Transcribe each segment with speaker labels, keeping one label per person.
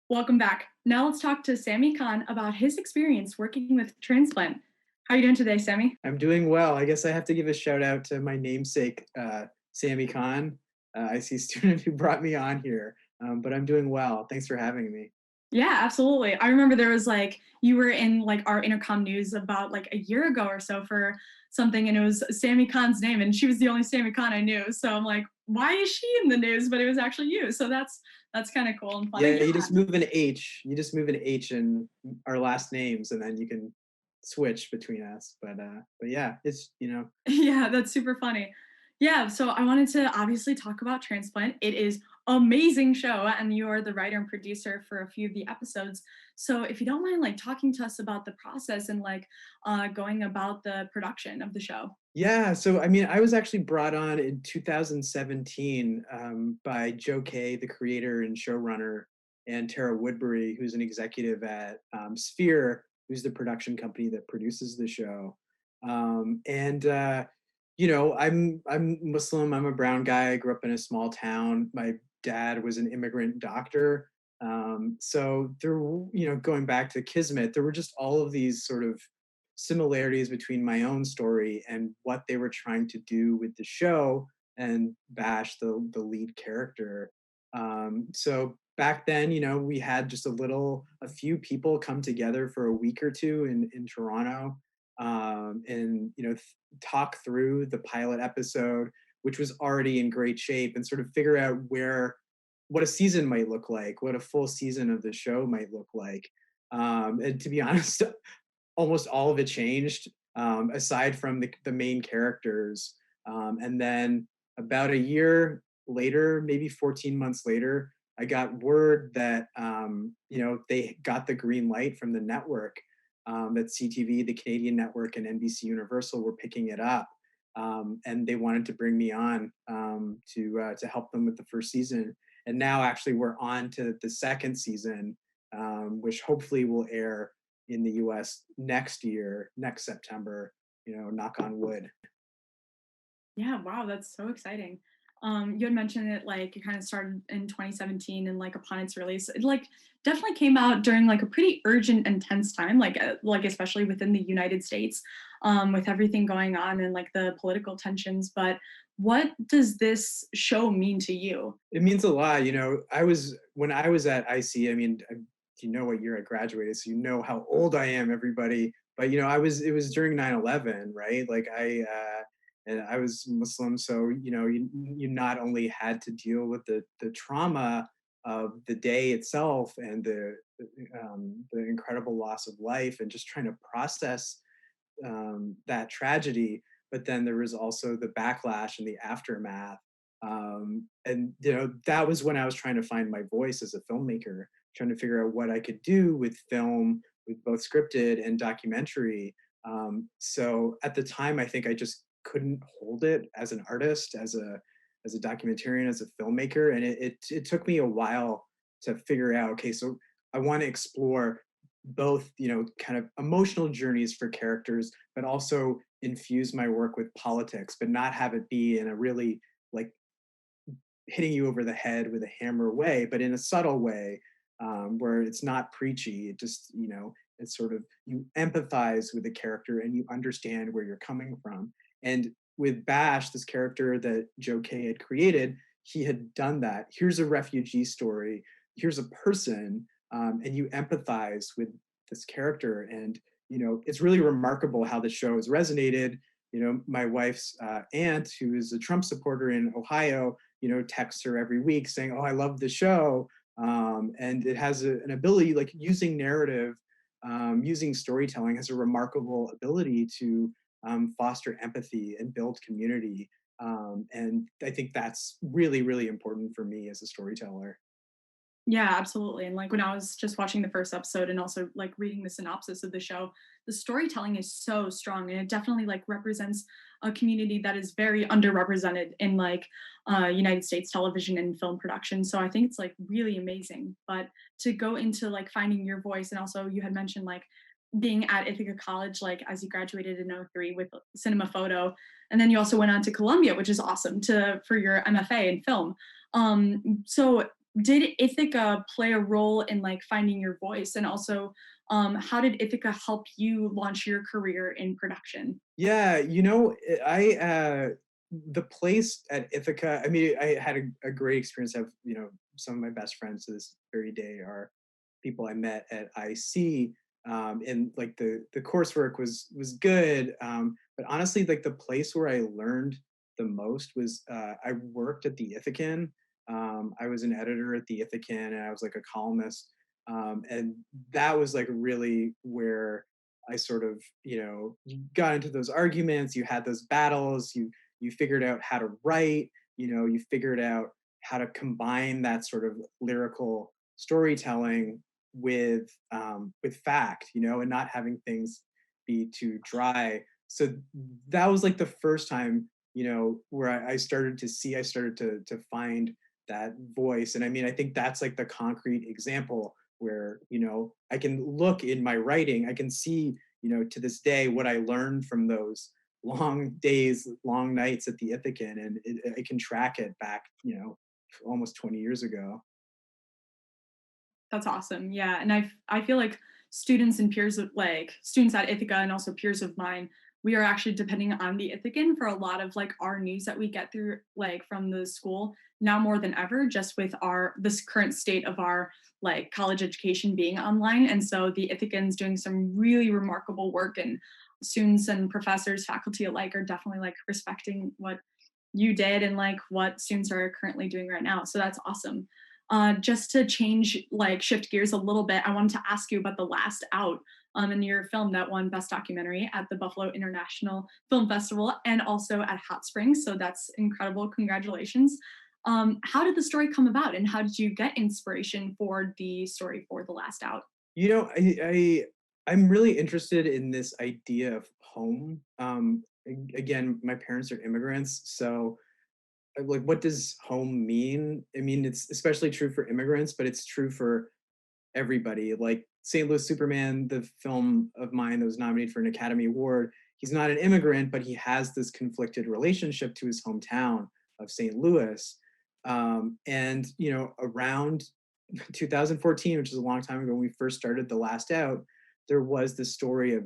Speaker 1: Welcome back. Now let's talk to Sami Khan about his experience working with Transplant. How are you doing today, Sami?
Speaker 2: I'm doing well. I guess I have to give a shout out to my namesake, Sami Khan, IC student who brought me on here. But I'm doing well. Thanks for having me.
Speaker 1: Yeah, absolutely. I remember there was like you were in like our intercom news about like a year ago or so for something, and it was Sami Khan's name, and she was the only Sami Khan I knew. So I'm like, why is she in the news? But it was actually you. So that's kind of cool and funny.
Speaker 2: Yeah,
Speaker 1: Yeah.
Speaker 2: you just move an H. You just move an H in our last names, and then you can switch between us. But yeah, it's.
Speaker 1: Yeah, that's super funny. Yeah, so I wanted to obviously talk about Transplant. It is amazing show, and you are the writer and producer for a few of the episodes. So if you don't mind like talking to us about the process and like going about the production of the show.
Speaker 2: Yeah, so I mean, I was actually brought on in 2017 by Joe Kay, the creator and showrunner, and Tara Woodbury, who's an executive at Sphere, who's the production company that produces the show. I'm Muslim. I'm a brown guy. I grew up in a small town. My dad was an immigrant doctor. So there, going back to Kismet, there were just all of these sort of similarities between my own story and what they were trying to do with the show and Bash, the lead character. So back then, we had just a few people come together for a week or two in Toronto, and talk through the pilot episode, which was already in great shape, and sort of figure out what a season might look like, what a full season of the show might look like. And to be honest, almost all of it changed, aside from the main characters. And then about a year later, maybe 14 months later, I got word that they got the green light from the network, that CTV, the Canadian network, and NBC Universal were picking it up, and they wanted to bring me on to help them with the first season. And now, actually, we're on to the second season, which hopefully will air in the US next year, next September, knock on wood.
Speaker 1: Yeah, wow, that's so exciting. You had mentioned it like it kind of started in 2017 and like upon its release, it like definitely came out during like a pretty urgent and tense time, like especially within the United States, with everything going on and like the political tensions. But what does this show mean to you?
Speaker 2: It means a lot. When I was at IC, I mean, you know what year I graduated, so you know how old I am, everybody. But it was during 9/11, right? And I was Muslim, so you not only had to deal with the trauma of the day itself and the incredible loss of life, and just trying to process that tragedy, but then there was also the backlash and the aftermath. And that was when I was trying to find my voice as a filmmaker, trying to figure out what I could do with film, with both scripted and documentary. So at the time, I think I just couldn't hold it as an artist, as a documentarian, as a filmmaker, and it took me a while to figure out. Okay, so I want to explore both, kind of emotional journeys for characters, but also infuse my work with politics, but not have it be in a really like hitting you over the head with a hammer way, but in a subtle way, where it's not preachy. It just, it's sort of, you empathize with the character and you understand where you're coming from. And with Bash, this character that Joe Kay had created, he had done that. Here's a refugee story. Here's a person, and you empathize with this character. And it's really remarkable how the show has resonated. My wife's aunt, who is a Trump supporter in Ohio, texts her every week saying, "Oh, I love the show," and it has an ability, like using narrative, using storytelling, has a remarkable ability to foster empathy and build community. And I think that's really, really important for me as a storyteller.
Speaker 1: Yeah, absolutely. And like when I was just watching the first episode and also like reading the synopsis of the show, the storytelling is so strong and it definitely like represents a community that is very underrepresented in like United States television and film production. So I think it's like really amazing. But to go into like finding your voice, and also you had mentioned like being at Ithaca College, like as you graduated in '03 with cinema photo, and then you also went on to Columbia, which is awesome to for your MFA in film. So did Ithaca play a role in like finding your voice, and also how did Ithaca help you launch your career in production?
Speaker 2: Yeah, you know, the place at Ithaca, I mean, I had a great experience. Of, you know, some of my best friends to this very day are people I met at IC. And like the coursework was good. But honestly, like the place where I learned the most was I worked at the Ithacan. I was an editor at the Ithacan, and I was like a columnist. And that was like really where I sort of, you know, you got into those arguments, you had those battles, you figured out how to write, you know, you figured out how to combine that sort of lyrical storytelling with fact, you know, and not having things be too dry. So that was like the first time, you know, where I started to see, I started to find that voice. And I mean, I think that's like the concrete example where, you know, I can look in my writing, I can see, you know, to this day what I learned from those long days, long nights at the Ithacan, and I can track it back, you know, almost 20 years ago.
Speaker 1: That's awesome. Yeah, and I feel like students and peers of like students at Ithaca and also peers of mine, we are actually depending on the Ithacan for a lot of like our news that we get through like from the school now more than ever, just with our this current state of our like college education being online. And so the Ithacan's doing some really remarkable work, and students and professors, faculty alike are definitely like respecting what you did and like what students are currently doing right now. So that's awesome. Just to change, like shift gears a little bit, I wanted to ask you about The Last Out, in your film that won Best Documentary at the Buffalo International Film Festival and also at Hot Springs. So that's incredible. Congratulations. How did the story come about, and how did you get inspiration for the story for The Last Out?
Speaker 2: You know, I'm really interested in this idea of home. Again, my parents are immigrants, so like, what does home mean? I mean, it's especially true for immigrants, but it's true for everybody. Like St. Louis Superman, the film of mine that was nominated for an Academy Award, he's not an immigrant, but he has this conflicted relationship to his hometown of St. Louis. And you know, around 2014, which is a long time ago, when we first started The Last Out, there was the story of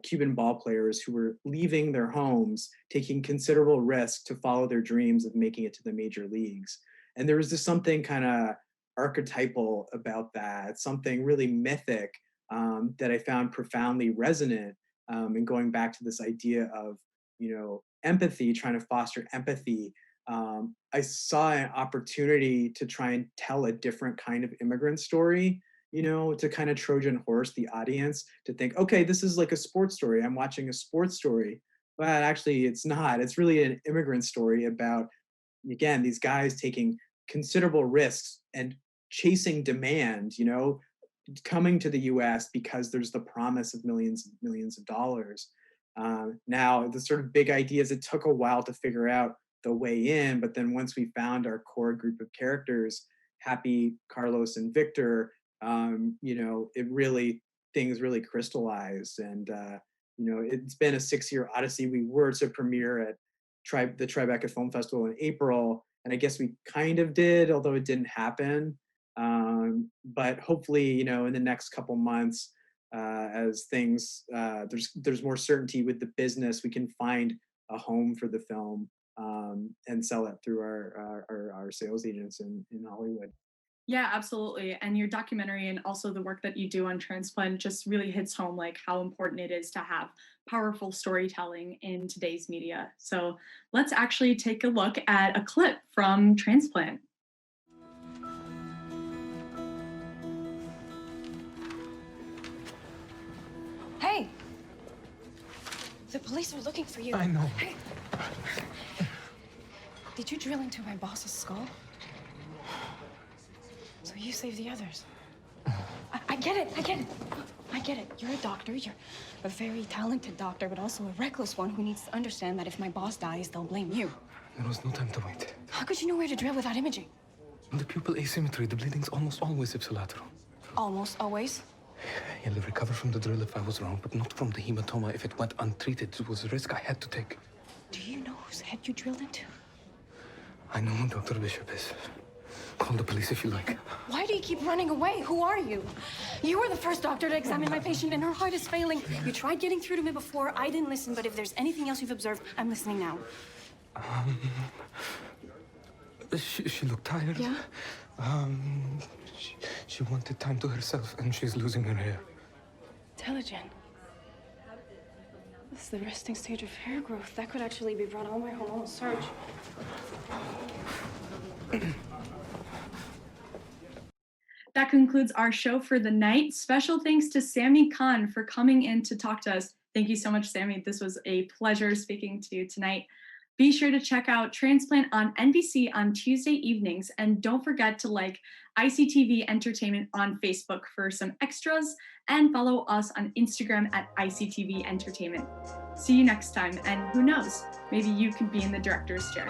Speaker 2: Cuban ball players who were leaving their homes, taking considerable risk to follow their dreams of making it to the major leagues. And there was just something kind of archetypal about that, something really mythic, that I found profoundly resonant. And going back to this idea of, you know, empathy, trying to foster empathy, I saw an opportunity to try and tell a different kind of immigrant story, you know, to kind of Trojan horse the audience to think, okay, this is like a sports story. I'm watching a sports story, but actually it's not. It's really an immigrant story about, again, these guys taking considerable risks and chasing demand, you know, coming to the US because there's the promise of millions and millions of dollars. Now, the sort of big idea is it took a while to figure out the way in, but then once we found our core group of characters, Happy, Carlos, and Victor, you know, it really, things really crystallized. And, you know, it's been a 6-year odyssey. We were to premiere at the Tribeca Film Festival in April, and I guess we kind of did, although it didn't happen. But hopefully, you know, in the next couple months, as things there's more certainty with the business, we can find a home for the film, and sell it through our sales agents in Hollywood.
Speaker 1: Yeah, absolutely. And your documentary and also the work that you do on transplant just really hits home like how important it is to have powerful storytelling in today's media. So let's actually take a look at a clip from Transplant.
Speaker 3: Hey! The police are looking for you.
Speaker 4: I know.
Speaker 3: Hey! Did you drill into my boss's skull? So you saved the others. I get it, I get it. I get it. You're a doctor. You're a very talented doctor, but also a reckless one who needs to understand that if my boss dies, they'll blame you.
Speaker 4: There was no time to wait.
Speaker 3: How could you know where to drill without imaging?
Speaker 4: In the pupil asymmetry, the bleeding's almost always ipsilateral.
Speaker 3: Almost always.
Speaker 4: He'll recover from the drill if I was wrong, but not from the hematoma if it went untreated. It was a risk I had to take.
Speaker 3: Do you know whose head you drilled into?
Speaker 4: I know who Dr. Bishop is. Call the police if you like.
Speaker 3: Why do you keep running away? Who are you? You were the first doctor to examine my patient and her heart is failing. You tried getting through to me before. I didn't listen, but if there's anything else you've observed, I'm listening now.
Speaker 4: She looked tired.
Speaker 3: Yeah?
Speaker 4: She wanted time to herself, and she's losing her hair.
Speaker 3: Intelligent. This is the resting stage of hair growth. That could actually be brought on by hormonal surge.
Speaker 1: That concludes our show for the night. Special thanks to Sami Khan for coming in to talk to us. Thank you so much, Sami. This was a pleasure speaking to you tonight. Be sure to check out Transplant on NBC on Tuesday evenings, and don't forget to like ICTV Entertainment on Facebook for some extras, and follow us on Instagram at ICTV Entertainment. See you next time, and who knows, maybe you could be in the director's chair.